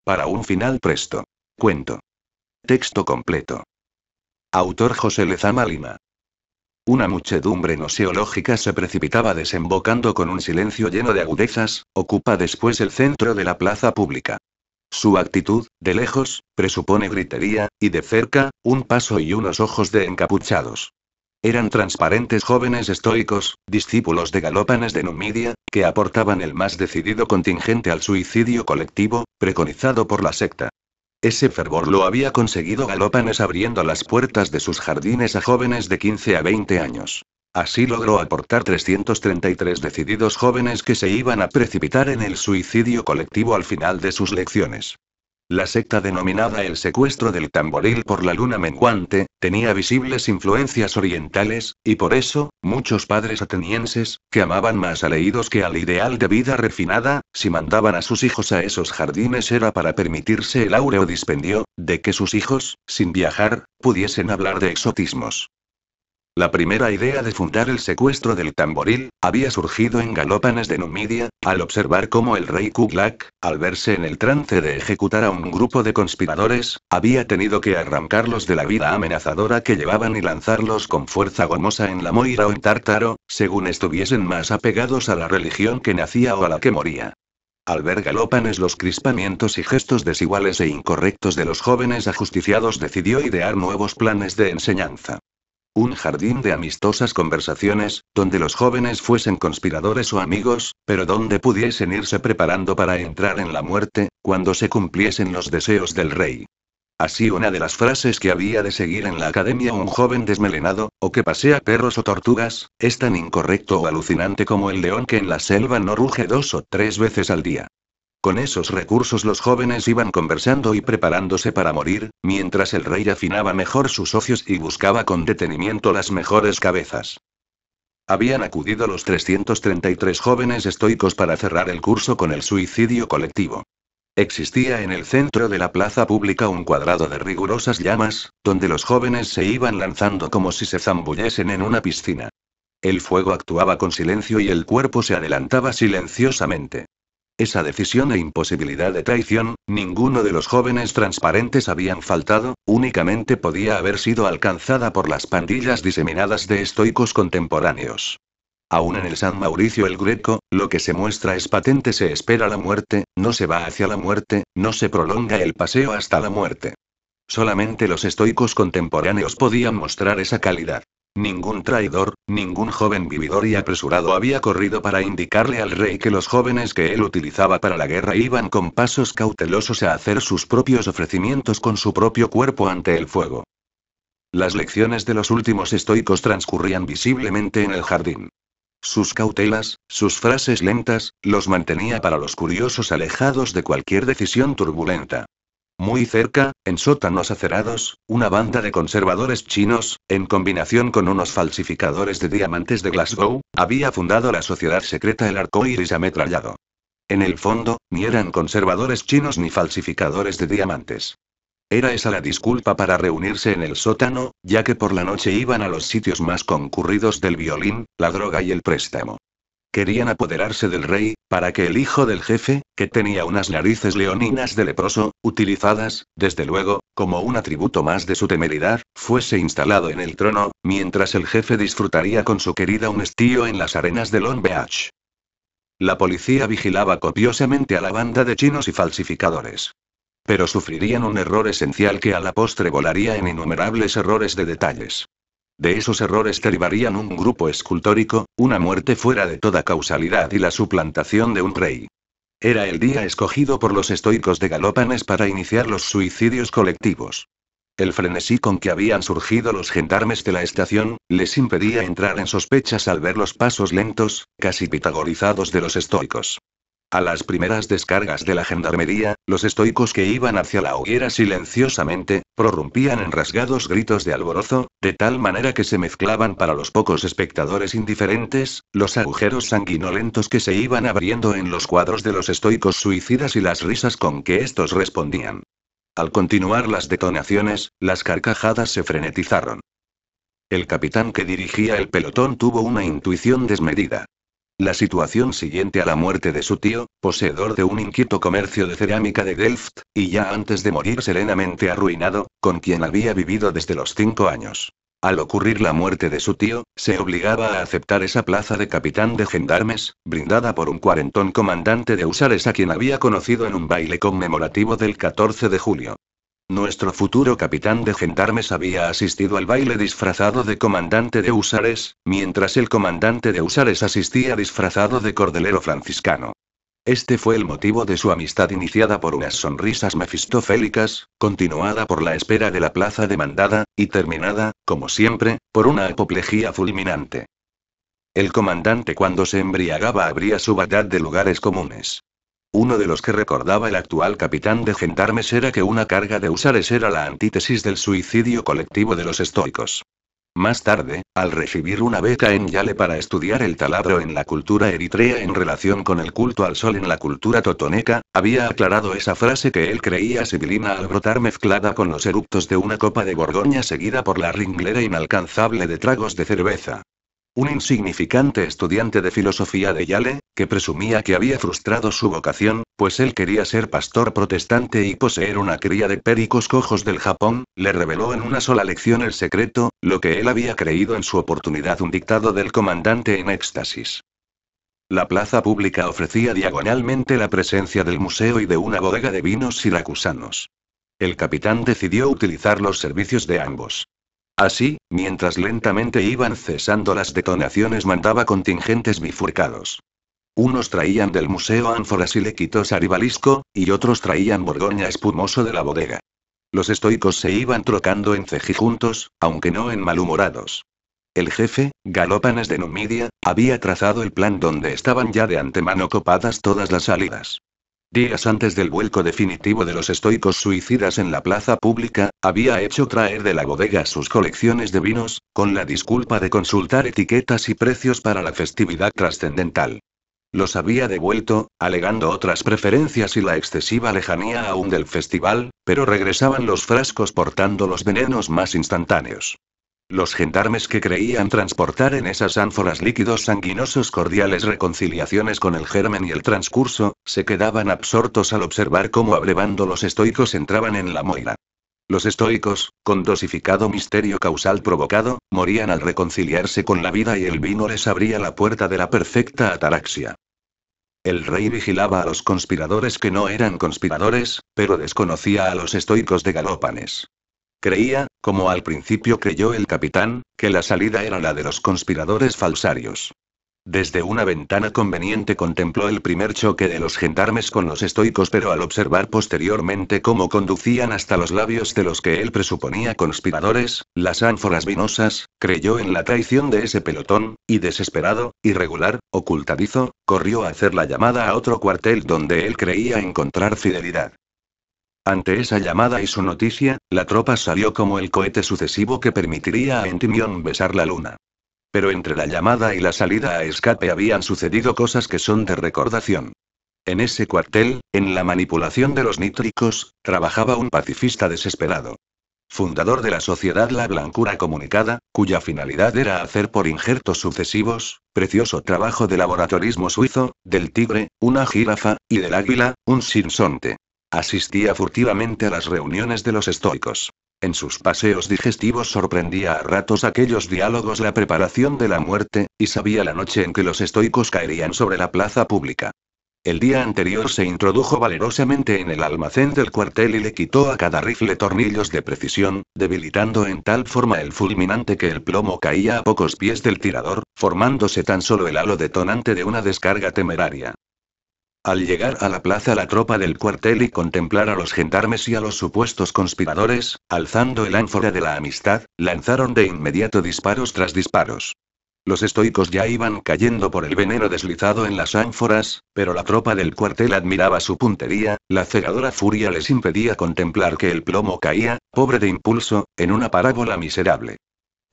para un final presto. Cuento. Texto completo. Autor José Lezama Lima. Una muchedumbre noseológica se precipitaba desembocando con un silencio lleno de agudezas, ocupa después el centro de la plaza pública. Su actitud, de lejos, presupone gritería, y de cerca, un paso y unos ojos de encapuchados. Eran transparentes jóvenes estoicos, discípulos de Galópanes de Numidia, que aportaban el más decidido contingente al suicidio colectivo, preconizado por la secta. Ese fervor lo había conseguido Galópanes abriendo las puertas de sus jardines a jóvenes de 15 a 20 años. Así logró aportar 333 decididos jóvenes que se iban a precipitar en el suicidio colectivo al final de sus lecciones. La secta denominada el secuestro del tamboril por la luna menguante, tenía visibles influencias orientales, y por eso, muchos padres atenienses, que amaban más a leídos que al ideal de vida refinada, si mandaban a sus hijos a esos jardines era para permitirse el áureo dispendio, de que sus hijos, sin viajar, pudiesen hablar de exotismos. La primera idea de fundar el secuestro del tamboril, había surgido en Galópanes de Numidia, al observar cómo el rey Kublak, al verse en el trance de ejecutar a un grupo de conspiradores, había tenido que arrancarlos de la vida amenazadora que llevaban y lanzarlos con fuerza gomosa en la Moira o en Tártaro, según estuviesen más apegados a la religión que nacía o a la que moría. Al ver Galópanes los crispamientos y gestos desiguales e incorrectos de los jóvenes ajusticiados decidió idear nuevos planes de enseñanza. Un jardín de amistosas conversaciones, donde los jóvenes fuesen conspiradores o amigos, pero donde pudiesen irse preparando para entrar en la muerte, cuando se cumpliesen los deseos del rey. Así una de las frases que había de seguir en la academia un joven desmelenado, o que pasea perros o tortugas, es tan incorrecto o alucinante como el león que en la selva no ruge 2 o 3 veces al día. Con esos recursos los jóvenes iban conversando y preparándose para morir, mientras el rey afinaba mejor sus ocios y buscaba con detenimiento las mejores cabezas. Habían acudido los 333 jóvenes estoicos para cerrar el curso con el suicidio colectivo. Existía en el centro de la plaza pública un cuadrado de rigurosas llamas, donde los jóvenes se iban lanzando como si se zambullesen en una piscina. El fuego actuaba con silencio y el cuerpo se adelantaba silenciosamente. Esa decisión e imposibilidad de traición, ninguno de los jóvenes transparentes habían faltado, únicamente podía haber sido alcanzada por las pandillas diseminadas de estoicos contemporáneos. Aún en el San Mauricio el Greco, lo que se muestra es patente: se espera la muerte, no se va hacia la muerte, no se prolonga el paseo hasta la muerte. Solamente los estoicos contemporáneos podían mostrar esa calidad. Ningún traidor, ningún joven vividor y apresurado había corrido para indicarle al rey que los jóvenes que él utilizaba para la guerra iban con pasos cautelosos a hacer sus propios ofrecimientos con su propio cuerpo ante el fuego. Las lecciones de los últimos estoicos transcurrían visiblemente en el jardín. Sus cautelas, sus frases lentas, los mantenía para los curiosos alejados de cualquier decisión turbulenta. Muy cerca, en sótanos acerados, una banda de conservadores chinos, en combinación con unos falsificadores de diamantes de Glasgow, había fundado la sociedad secreta El Arco Iris Ametrallado. En el fondo, ni eran conservadores chinos ni falsificadores de diamantes. Era esa la disculpa para reunirse en el sótano, ya que por la noche iban a los sitios más concurridos del violín, la droga y el préstamo. Querían apoderarse del rey, para que el hijo del jefe, que tenía unas narices leoninas de leproso, utilizadas, desde luego, como un atributo más de su temeridad, fuese instalado en el trono, mientras el jefe disfrutaría con su querida un estío en las arenas de Long Beach. La policía vigilaba copiosamente a la banda de chinos y falsificadores. Pero sufrirían un error esencial que a la postre volaría en innumerables errores de detalles. De esos errores derivarían un grupo escultórico, una muerte fuera de toda causalidad y la suplantación de un rey. Era el día escogido por los estoicos de Galópanes para iniciar los suicidios colectivos. El frenesí con que habían surgido los gendarmes de la estación, les impedía entrar en sospechas al ver los pasos lentos, casi pitagorizados de los estoicos. A las primeras descargas de la gendarmería, los estoicos que iban hacia la hoguera silenciosamente, prorrumpían en rasgados gritos de alborozo, de tal manera que se mezclaban para los pocos espectadores indiferentes, los agujeros sanguinolentos que se iban abriendo en los cuadros de los estoicos suicidas y las risas con que estos respondían. Al continuar las detonaciones, las carcajadas se frenetizaron. El capitán que dirigía el pelotón tuvo una intuición desmedida. La situación siguiente a la muerte de su tío, poseedor de un inquieto comercio de cerámica de Delft, y ya antes de morir serenamente arruinado, con quien había vivido desde los 5 años. Al ocurrir la muerte de su tío, se obligaba a aceptar esa plaza de capitán de gendarmes, brindada por un cuarentón comandante de húsares a quien había conocido en un baile conmemorativo del 14 de julio. Nuestro futuro capitán de gendarmes había asistido al baile disfrazado de comandante de húsares, mientras el comandante de húsares asistía disfrazado de cordelero franciscano. Este fue el motivo de su amistad iniciada por unas sonrisas mefistofélicas, continuada por la espera de la plaza demandada, y terminada, como siempre, por una apoplejía fulminante. El comandante cuando se embriagaba abría su Bagdad de lugares comunes. Uno de los que recordaba el actual capitán de gendarmes era que una carga de húsares era la antítesis del suicidio colectivo de los estoicos. Más tarde, al recibir una beca en Yale para estudiar el taladro en la cultura eritrea en relación con el culto al sol en la cultura totoneca, había aclarado esa frase que él creía sibilina al brotar mezclada con los eructos de una copa de Borgoña seguida por la ringlera inalcanzable de tragos de cerveza. Un insignificante estudiante de filosofía de Yale, que presumía que había frustrado su vocación, pues él quería ser pastor protestante y poseer una cría de pericos cojos del Japón, le reveló en una sola lección el secreto, lo que él había creído en su oportunidad un dictado del comandante en éxtasis. La plaza pública ofrecía diagonalmente la presencia del museo y de una bodega de vinos siracusanos. El capitán decidió utilizar los servicios de ambos. Así, mientras lentamente iban cesando las detonaciones, mandaba contingentes bifurcados. Unos traían del museo ánforas y lequitos a ribalisco, y otros traían Borgoña espumoso de la bodega. Los estoicos se iban trocando en cejijuntos, aunque no en malhumorados. El jefe, Galópanes de Numidia, había trazado el plan donde estaban ya de antemano copadas todas las salidas. Días antes del vuelco definitivo de los estoicos suicidas en la plaza pública, había hecho traer de la bodega sus colecciones de vinos, con la disculpa de consultar etiquetas y precios para la festividad trascendental. Los había devuelto, alegando otras preferencias y la excesiva lejanía aún del festival, pero regresaban los frascos portando los venenos más instantáneos. Los gendarmes que creían transportar en esas ánforas líquidos sanguinosos cordiales reconciliaciones con el germen y el transcurso, se quedaban absortos al observar cómo abrevando los estoicos entraban en la moira. Los estoicos, con dosificado misterio causal provocado, morían al reconciliarse con la vida y el vino les abría la puerta de la perfecta ataraxia. El rey vigilaba a los conspiradores que no eran conspiradores, pero desconocía a los estoicos de Galópanes. Creía, como al principio creyó el capitán, que la salida era la de los conspiradores falsarios. Desde una ventana conveniente contempló el primer choque de los gendarmes con los estoicos, pero al observar posteriormente cómo conducían hasta los labios de los que él presuponía conspiradores, las ánforas vinosas, creyó en la traición de ese pelotón, y desesperado, irregular, ocultadizo, corrió a hacer la llamada a otro cuartel donde él creía encontrar fidelidad. Ante esa llamada y su noticia, la tropa salió como el cohete sucesivo que permitiría a Endymion besar la luna. Pero entre la llamada y la salida a escape habían sucedido cosas que son de recordación. En ese cuartel, en la manipulación de los nítricos, trabajaba un pacifista desesperado. Fundador de la sociedad La Blancura Comunicada, cuya finalidad era hacer por injertos sucesivos, precioso trabajo de laboratorismo suizo, del tigre, una jirafa, y del águila, un sinsonte. Asistía furtivamente a las reuniones de los estoicos. En sus paseos digestivos sorprendía a ratos aquellos diálogos la preparación de la muerte, y sabía la noche en que los estoicos caerían sobre la plaza pública. El día anterior se introdujo valerosamente en el almacén del cuartel y le quitó a cada rifle tornillos de precisión, debilitando en tal forma el fulminante que el plomo caía a pocos pies del tirador, formándose tan solo el halo detonante de una descarga temeraria. Al llegar a la plaza la tropa del cuartel y contemplar a los gendarmes y a los supuestos conspiradores, alzando el ánfora de la amistad, lanzaron de inmediato disparos tras disparos. Los estoicos ya iban cayendo por el veneno deslizado en las ánforas, pero la tropa del cuartel admiraba su puntería, la cegadora furia les impedía contemplar que el plomo caía, pobre de impulso, en una parábola miserable.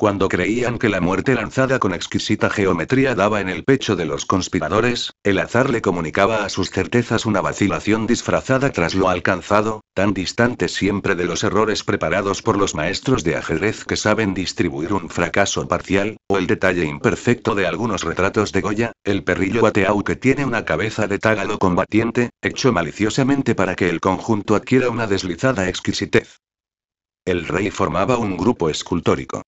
Cuando creían que la muerte lanzada con exquisita geometría daba en el pecho de los conspiradores, el azar le comunicaba a sus certezas una vacilación disfrazada tras lo alcanzado, tan distante siempre de los errores preparados por los maestros de ajedrez que saben distribuir un fracaso parcial, o el detalle imperfecto de algunos retratos de Goya, el perrillo Ateau que tiene una cabeza de tágalo combatiente, hecho maliciosamente para que el conjunto adquiera una deslizada exquisitez. El rey formaba un grupo escultórico.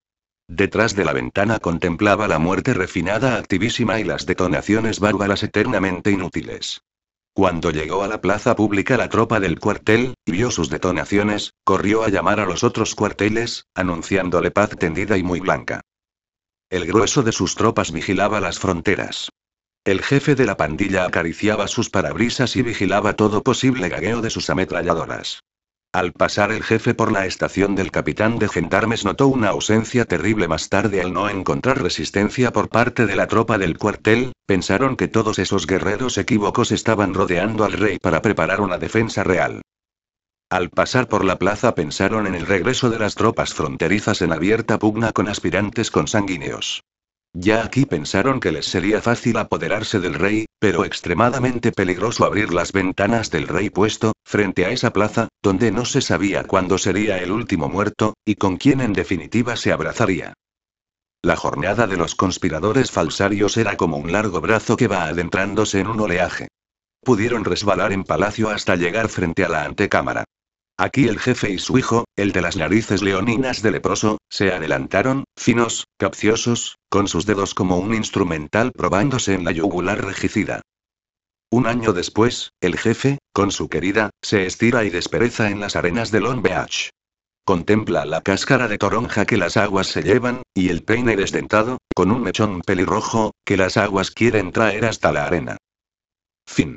Detrás de la ventana contemplaba la muerte refinada activísima y las detonaciones bárbaras eternamente inútiles. Cuando llegó a la plaza pública la tropa del cuartel, y vio sus detonaciones, corrió a llamar a los otros cuarteles, anunciándole paz tendida y muy blanca. El grueso de sus tropas vigilaba las fronteras. El jefe de la pandilla acariciaba sus parabrisas y vigilaba todo posible gagueo de sus ametralladoras. Al pasar el jefe por la estación del capitán de gendarmes notó una ausencia terrible más tarde al no encontrar resistencia por parte de la tropa del cuartel, pensaron que todos esos guerreros equívocos estaban rodeando al rey para preparar una defensa real. Al pasar por la plaza pensaron en el regreso de las tropas fronterizas en abierta pugna con aspirantes consanguíneos. Ya aquí pensaron que les sería fácil apoderarse del rey, pero extremadamente peligroso abrir las ventanas del rey puesto, frente a esa plaza, donde no se sabía cuándo sería el último muerto, y con quién en definitiva se abrazaría. La jornada de los conspiradores falsarios era como un largo brazo que va adentrándose en un oleaje. Pudieron resbalar en palacio hasta llegar frente a la antecámara. Aquí el jefe y su hijo, el de las narices leoninas de leproso, se adelantaron, finos, capciosos, con sus dedos como un instrumental probándose en la yugular regicida. Un año después, el jefe, con su querida, se estira y despereza en las arenas de Long Beach. Contempla la cáscara de toronja que las aguas se llevan, y el peine desdentado, con un mechón pelirrojo, que las aguas quieren traer hasta la arena. Fin.